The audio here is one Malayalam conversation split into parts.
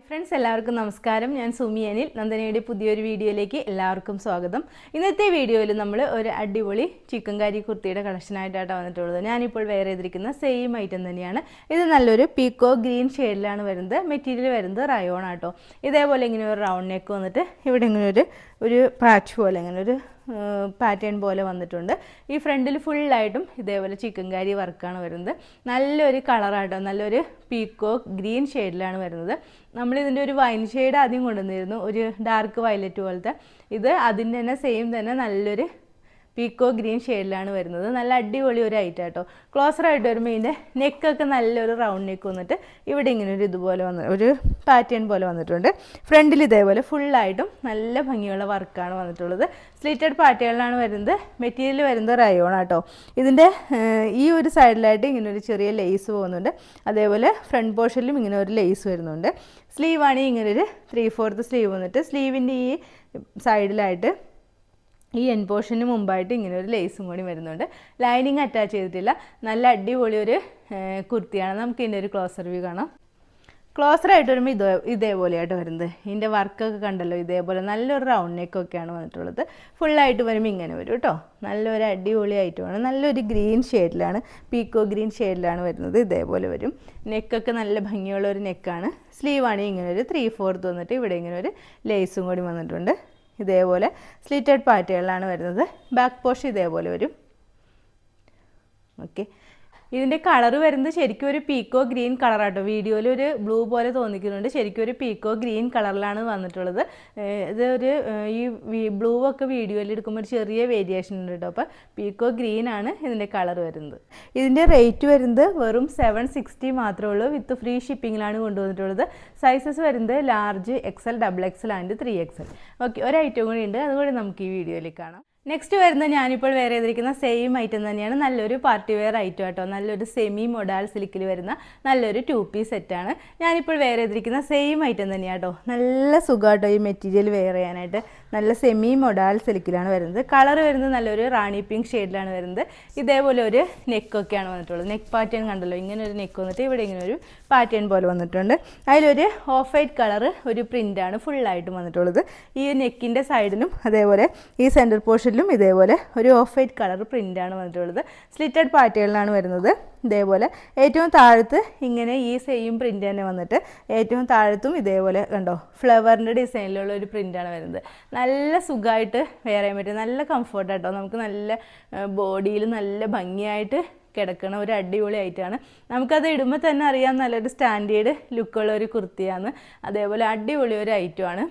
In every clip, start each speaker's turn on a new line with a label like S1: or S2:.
S1: ഫ്രണ്ട്സ് എല്ലാവർക്കും നമസ്കാരം. ഞാൻ സുമി അനിൽ. നന്ദനയുടെ പുതിയൊരു വീഡിയോയിലേക്ക് എല്ലാവർക്കും സ്വാഗതം. ഇന്നത്തെ വീഡിയോയിൽ നമ്മൾ ഒരു അടിപൊളി ചിക്കൻ കറി കുർത്തിയുടെ കളക്ഷനായിട്ടാണ് വന്നിട്ടുള്ളത്. ഞാനിപ്പോൾ വെയർ ചെയ്തിരിക്കുന്ന സെയിം ഐറ്റം തന്നെയാണ്. ഇത് നല്ലൊരു പീക്കോ ഗ്രീൻ ഷെയ്ഡിലാണ് വരുന്നത്. മെറ്റീരിയൽ വരുന്നത് റയോൺ ആട്ടോ. ഇതേപോലെ ഇങ്ങനെ ഒരു റൗണ്ട് നെക്ക് വന്നിട്ട് ഇവിടെ ഇങ്ങനെ ഒരു പാച്ച് പോലെ ഇങ്ങനെ ഒരു പാറ്റേൺ പോലെ വന്നിട്ടുണ്ട്. ഈ ഫ്രണ്ടിൽ ഫുള്ളായിട്ടും ഇതേപോലെ ചിക്കൻ കറി വർക്കാണ് വരുന്നത്. നല്ലൊരു കളറാട്ടോ, നല്ലൊരു പീക്കോ ഗ്രീൻ ഷെയ്ഡിലാണ് വരുന്നത്. നമ്മളിതിൻ്റെ ഒരു വൈൻ ഷെയ്ഡ് ആദ്യം കൊണ്ടുവന്നിരുന്നു, ഒരു ഡാർക്ക് വയലറ്റ് പോലത്തെ. ഇത് അതിൻ്റെ തന്നെ സെയിം തന്നെ നല്ലൊരു പീക്കോ ഗ്രീൻ ഷെയ്ഡിലാണ് വരുന്നത്. നല്ല അടിപൊളി ഒരു ഐറ്റം കേട്ടോ. ക്ലോസറായിട്ട് വരുമ്പോൾ ഇതിൻ്റെ നെക്കൊക്കെ നല്ലൊരു റൗണ്ട് നെക്ക് വന്നിട്ട് ഇവിടെ ഇങ്ങനെ ഒരു ഇതുപോലെ ഒരു പാറ്റേൺ പോലെ വന്നിട്ടുണ്ട്. ഫ്രണ്ടിൽ ഇതേപോലെ ഫുള്ളായിട്ടും നല്ല ഭംഗിയുള്ള വർക്കാണ് വന്നിട്ടുള്ളത്. സ്ലിറ്റഡ് പാറ്റേണിലാണ് വരുന്നത്. മെറ്റീരിയൽ വരുന്നത് റയോൺ ആട്ടോ. ഇതിൻ്റെ ഈ ഒരു സൈഡിലായിട്ട് ഇങ്ങനെ ഒരു ചെറിയ ലേസ് പോകുന്നുണ്ട്. അതേപോലെ ഫ്രണ്ട് പോർഷനിലും ഇങ്ങനെ ഒരു ലേസ് വരുന്നുണ്ട്. സ്ലീവാണെങ്കിൽ ഇങ്ങനെ ഒരു 3/4 സ്ലീവ് വന്നിട്ട് സ്ലീവിൻ്റെ ഈ സൈഡിലായിട്ട് ഈ എൻ പോർഷന് മുമ്പായിട്ട് ഇങ്ങനെ ഒരു ലേസും കൂടി വരുന്നുണ്ട്. ലൈനിങ് അറ്റാച്ച് ചെയ്തിട്ടില്ല. നല്ല അടിപൊളി ഒരു കുർത്തിയാണ്. നമുക്ക് ഇതിൻ്റെ ഒരു ക്ലോസർ വ്യൂ കാണാം. ക്ലോസറായിട്ട് വരുമ്പോൾ ഇതേപോലെയായിട്ട് വരുന്നത്. ഇതിൻ്റെ വർക്കൊക്കെ കണ്ടല്ലോ, ഇതേപോലെ നല്ലൊരു റൗണ്ട് നെക്കൊക്കെയാണ് വന്നിട്ടുള്ളത്. ഫുള്ളായിട്ട് വരുമ്പോൾ ഇങ്ങനെ വരും കേട്ടോ. നല്ലൊരു അടിപൊളി ഐറ്റമാണ്. നല്ലൊരു ഗ്രീൻ ഷെയ്ഡിലാണ്, പീക്കോ ഗ്രീൻ ഷെയ്ഡിലാണ് വരുന്നത്. ഇതേപോലെ വരും. നെക്കൊക്കെ നല്ല ഭംഗിയുള്ള ഒരു നെക്കാണ്. സ്ലീവാണെങ്കിൽ ഇങ്ങനെ ഒരു 3/4 വന്നിട്ട് ഇവിടെ ഇങ്ങനെ ഒരു ലേസും കൂടി വന്നിട്ടുണ്ട്. ഇതേപോലെ സ്ലിറ്റഡ് പാറ്റേണിലാണ് വരുന്നത്. ബാക്ക് പോർഷൻ ഇതേപോലെ വരും. ഓക്കെ, ഇതിൻ്റെ കളർ വരുന്നത് ശരിക്കും ഒരു പീക്കോ ഗ്രീൻ കളറാട്ടോ. വീഡിയോയിൽ ഒരു ബ്ലൂ പോലെ തോന്നിക്കുന്നുണ്ട്. ശരിക്കും ഒരു പീക്കോ ഗ്രീൻ കളറിലാണ് വന്നിട്ടുള്ളത്. ഇതൊരു ഈ ബ്ലൂ ഒക്കെ വീഡിയോയിൽ എടുക്കുമ്പോൾ ഒരു ചെറിയ വേരിയേഷൻ ഉണ്ട് കേട്ടോ. അപ്പോൾ പീക്കോ ഗ്രീൻ ആണ് ഇതിൻ്റെ കളർ വരുന്നത്. ഇതിൻ്റെ റേറ്റ് വരുന്നത് വെറും 760 മാത്രമേ ഉള്ളൂ. വിത്ത് ഫ്രീ ഷിപ്പിങ്ങിലാണ് കൊണ്ടുവന്നിട്ടുള്ളത്. സൈസസ് വരുന്നത് large, XL, XXL and 3XL. Okay, ഒരു ഐറ്റം കൂടി ഉണ്ട്, അതുകൂടി നമുക്ക് ഈ വീഡിയോയിൽ കാണാം. നെക്സ്റ്റ് വരുന്നത് ഞാനിപ്പോൾ വെയർ ചെയ്തിരിക്കുന്ന സെയിം ഐറ്റം തന്നെയാണ്. നല്ലൊരു പാർട്ടി വെയർ ഐറ്റം കേട്ടോ. നല്ലൊരു സെമി മൊഡാൽ സിൽക്കിൽ വരുന്ന നല്ലൊരു 2 പീസ് സെറ്റാണ്. ഞാനിപ്പോൾ വെയർ ചെയ്തിരിക്കുന്ന സെയിം ഐറ്റം തന്നെയാണ് കേട്ടോ. നല്ല സുഖമാട്ടോ ഈ മെറ്റീരിയൽ വെയർ ചെയ്യാനായിട്ട്. നല്ല സെമി മൊഡാൽ സിൽക്കിലാണ് വരുന്നത്. കളർ വരുന്നത് നല്ലൊരു റാണി പിങ്ക് ഷെയ്ഡിലാണ് വരുന്നത്. ഇതേപോലെ ഒരു നെക്കൊക്കെയാണ് വന്നിട്ടുള്ളത്. നെക്ക് പാറ്റേൺ കണ്ടല്ലോ, ഇങ്ങനെ ഒരു നെക്ക് വന്നിട്ട് ഇവിടെ ഇങ്ങനെ ഒരു പാറ്റേൺ പോലെ വന്നിട്ടുണ്ട്. അതിലൊരു ഓഫ് വൈറ്റ് കളർ ഒരു പ്രിൻ്റാണ് ഫുള്ളായിട്ടും വന്നിട്ടുള്ളത്. ഈ നെക്കിൻ്റെ സൈഡിലും അതേപോലെ ഈ സെൻറ്റർ പോർഷനിലും ഇതേപോലെ ഒരു ഓഫ് വൈറ്റ് കളർ പ്രിൻ്റാണ് വന്നിട്ടുള്ളത്. സ്ലിറ്റഡ് പാറ്റേണിലാണ് വരുന്നത്. ഇതേപോലെ ഏറ്റവും താഴത്ത് ഇങ്ങനെ ഈ സെയിം പ്രിൻ്റ് തന്നെ വന്നിട്ട് ഏറ്റവും താഴത്തും ഇതേപോലെ കണ്ടോ ഫ്ലവറിൻ്റെ ഡിസൈനിലുള്ള ഒരു പ്രിൻ്റാണ് വരുന്നത്. നല്ല സുഖമായിട്ട് വെയർ ചെയ്യാൻ പറ്റും. നല്ല കംഫർട്ടായിട്ടോ. നമുക്ക് നല്ല ബോഡിയിൽ നല്ല ഭംഗിയായിട്ട് കിടക്കണ ഒരു അടിപൊളി ഐറ്റമാണ്. നമുക്കത് ഇടുമ്പോൾ തന്നെ അറിയാം നല്ലൊരു സ്റ്റാൻഡേർഡ് ലുക്കുള്ള ഒരു കുർത്തിയാണ്. അതേപോലെ അടിപൊളി ഒരു ഐറ്റമാണ്.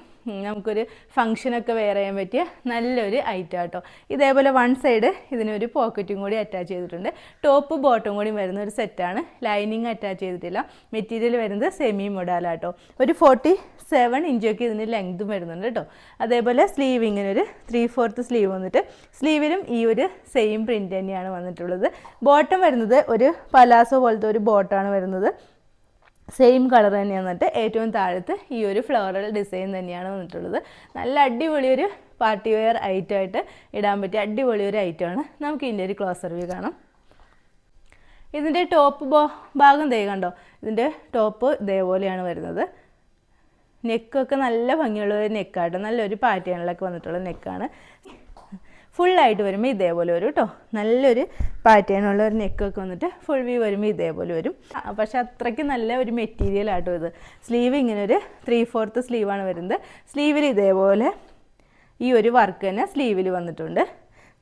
S1: നമുക്കൊരു ഫംഗ്ഷനൊക്കെ വെയർ ചെയ്യാൻ പറ്റിയ നല്ലൊരു ഐറ്റം കേട്ടോ. ഇതേപോലെ വൺ സൈഡ് ഇതിനൊരു പോക്കറ്റും കൂടി അറ്റാച്ച് ചെയ്തിട്ടുണ്ട്. ടോപ്പ് ബോട്ടം കൂടി വരുന്ന ഒരു സെറ്റാണ്. ലൈനിങ് അറ്റാച്ച് ചെയ്തിട്ടില്ല. മെറ്റീരിയൽ വരുന്നത് സെമി മൊഡാലാട്ടോ. ഒരു 47 ഇഞ്ചൊക്കെ ഇതിന് ലെങ്തും വരുന്നുണ്ട് കേട്ടോ. അതേപോലെ സ്ലീവ് ഇങ്ങനെ ഒരു 3/4 സ്ലീവ് വന്നിട്ട് സ്ലീവിലും ഈ ഒരു സെയിം പ്രിൻ്റ് തന്നെയാണ് വന്നിട്ടുള്ളത്. ബോട്ടം വരുന്നത് ഒരു പലാസോ പോലത്തെ ഒരു ബോട്ടമാണ് വരുന്നത്. സെയിം കളർ തന്നെയാണ് വന്നിട്ട് ഏറ്റവും താഴത്ത് ഈ ഒരു ഫ്ലോറൽ ഡിസൈൻ തന്നെയാണ് വന്നിട്ടുള്ളത്. നല്ല അടിപൊളി ഒരു പാർട്ടി വെയർ ഐറ്റമായിട്ട് ഇടാൻ പറ്റിയ അടിപൊളി ഒരു ഐറ്റമാണ്. നമുക്ക് ഇതിൻ്റെ ഒരു ക്ലോസർ വ്യൂ കാണാം. ഇതിൻ്റെ ടോപ്പ് ഭാഗം ദേ കണ്ടോ. ഇതിൻ്റെ ടോപ്പ് ഇതേപോലെയാണ് വരുന്നത്. നെക്കൊക്കെ നല്ല ഭംഗിയുള്ള ഒരു നെക്കാട്ടോ. നല്ലൊരു പാറ്റേണിലൊക്കെ വന്നിട്ടുള്ള നെക്കാണ്. ഫുള്ളായിട്ട് വരുമ്പോൾ ഇതേപോലെ വരും കേട്ടോ. നല്ലൊരു പാറ്റേണുള്ള ഒരു നെക്കൊക്കെ വന്നിട്ട് ഫുൾ വ്യൂ വരുമ്പോൾ ഇതേപോലെ വരും. പക്ഷേ അത്രയ്ക്ക് നല്ല ഒരു മെറ്റീരിയൽ ആട്ടോ ഇത്. സ്ലീവ് ഇങ്ങനെ ഒരു 3/4 സ്ലീവാണ് വരുന്നത്. സ്ലീവിൽ ഇതേപോലെ ഈ ഒരു വർക്ക് തന്നെ സ്ലീവിൽ വന്നിട്ടുണ്ട്.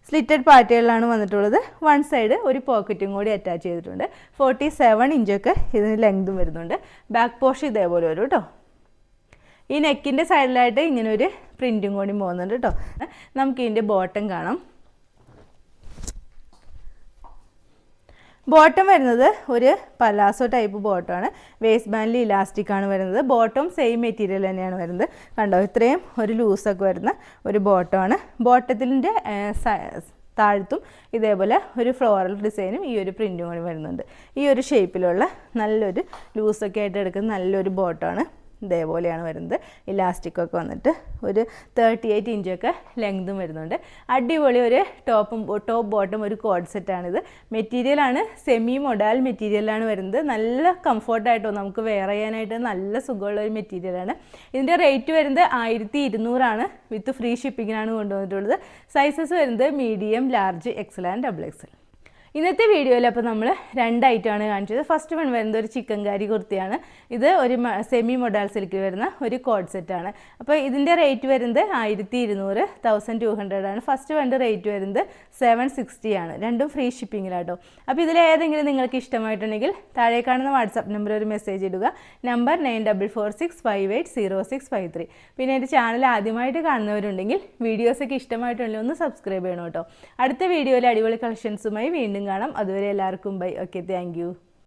S1: സ്ലിറ്റഡ് പാറ്റേണിലാണ് വന്നിട്ടുള്ളത്. വൺ സൈഡ് ഒരു പോക്കറ്റും കൂടി അറ്റാച്ച് ചെയ്തിട്ടുണ്ട്. 47 ഇഞ്ചൊക്കെ ഇതിന് ലെങ്തും വരുന്നുണ്ട്. ബാക്ക് പോർഷൻ ഇതേപോലെ വരും കേട്ടോ. ഈ നെക്കിൻ്റെ സൈഡിലായിട്ട് ഇങ്ങനെ ഒരു പ്രിൻറ്റും കൂടി പോകുന്നുണ്ട് കേട്ടോ. നമുക്ക് ഇതിൻ്റെ ബോട്ടം കാണാം. ബോട്ടം വരുന്നത് ഒരു പലാസോ ടൈപ്പ് ബോട്ടമാണ്. വേസ്റ്റ് ബാൻഡിൽ ഇലാസ്റ്റിക്കാണ് വരുന്നത്. ബോട്ടം സെയിം മെറ്റീരിയൽ തന്നെയാണ് വരുന്നത്. കണ്ടോ, ഇത്രയും ഒരു ലൂസൊക്കെ വരുന്ന ഒരു ബോട്ടമാണ്. ബോട്ടത്തിൻ്റെ താഴത്തും ഇതേപോലെ ഒരു ഫ്ലോറൽ ഡിസൈനും ഈ ഒരു പ്രിൻറ്റും കൂടി വരുന്നുണ്ട്. ഈ ഒരു ഷേപ്പിലുള്ള നല്ലൊരു ലൂസൊക്കെ ആയിട്ട് എടുക്കുന്ന നല്ലൊരു ബോട്ടമാണ്. ഇതേപോലെയാണ് വരുന്നത്. ഇലാസ്റ്റിക്കൊക്കെ വന്നിട്ട് ഒരു 38 ഇഞ്ചൊക്കെ ലെങ്തും വരുന്നുണ്ട്. അടിപൊളി ഒരു ടോപ്പ് ബോട്ടം ഒരു കോഡ് സെറ്റാണിത്. മെറ്റീരിയലാണ് സെമി മൊഡാൽ മെറ്റീരിയലാണ് വരുന്നത്. നല്ല കംഫർട്ടായിട്ടോ നമുക്ക് വെയർ ചെയ്യാനായിട്ട് നല്ല സുഖമുള്ള ഒരു മെറ്റീരിയലാണ്. ഇതിൻ്റെ റേറ്റ് വരുന്നത് 1200 വിത്ത് ഫ്രീ ഷിപ്പിങ്ങിനാണ് കൊണ്ടുവന്നിട്ടുള്ളത്. സൈസസ് വരുന്നത് medium, large, Excel and double XL. ഇന്നത്തെ വീഡിയോയിൽ അപ്പോൾ നമ്മൾ 2 ഐറ്റമാണ് കാണിച്ചത്. ഫസ്റ്റ് വൺ വരുന്നത് ഒരു ചിക്കൻ കാരി കുർത്തിയാണ്. ഇത് ഒരു സെമി മൊഡാൽ സിൽക്ക് വരുന്ന ഒരു കോഡ് സെറ്റാണ്. അപ്പോൾ ഇതിൻ്റെ റേറ്റ് വരുന്നത് 1200, 1200 ആണ്. ഫസ്റ്റ് വൺ റേറ്റ് വരുന്നത് 760 ആണ്. രണ്ടും ഫ്രീ ഷിപ്പിങ്ങിലാട്ടോ. അപ്പോൾ ഇതിലേതെങ്കിലും നിങ്ങൾക്ക് ഇഷ്ടമായിട്ടുണ്ടെങ്കിൽ താഴെ കാണുന്ന വാട്സാപ്പ് നമ്പർ ഒരു മെസ്സേജ് ഇടുക. നമ്പർ 9446580653. പിന്നെ എൻ്റെ ചാനൽ ആദ്യമായിട്ട് കാണുന്നവരുണ്ടെങ്കിൽ വീഡിയോസൊക്കെ ഇഷ്ടമായിട്ടുണ്ടെങ്കിൽ ഒന്ന് സബ്സ്ക്രൈബ് ചെയ്യണം കേട്ടോ. അടുത്ത വീഡിയോയിൽ അടിപൊളി കളക്ഷൻസുമായി വീണ്ടും കാണാം. അതുവരെ എല്ലാവർക്കും ബൈ. Okay, thank you.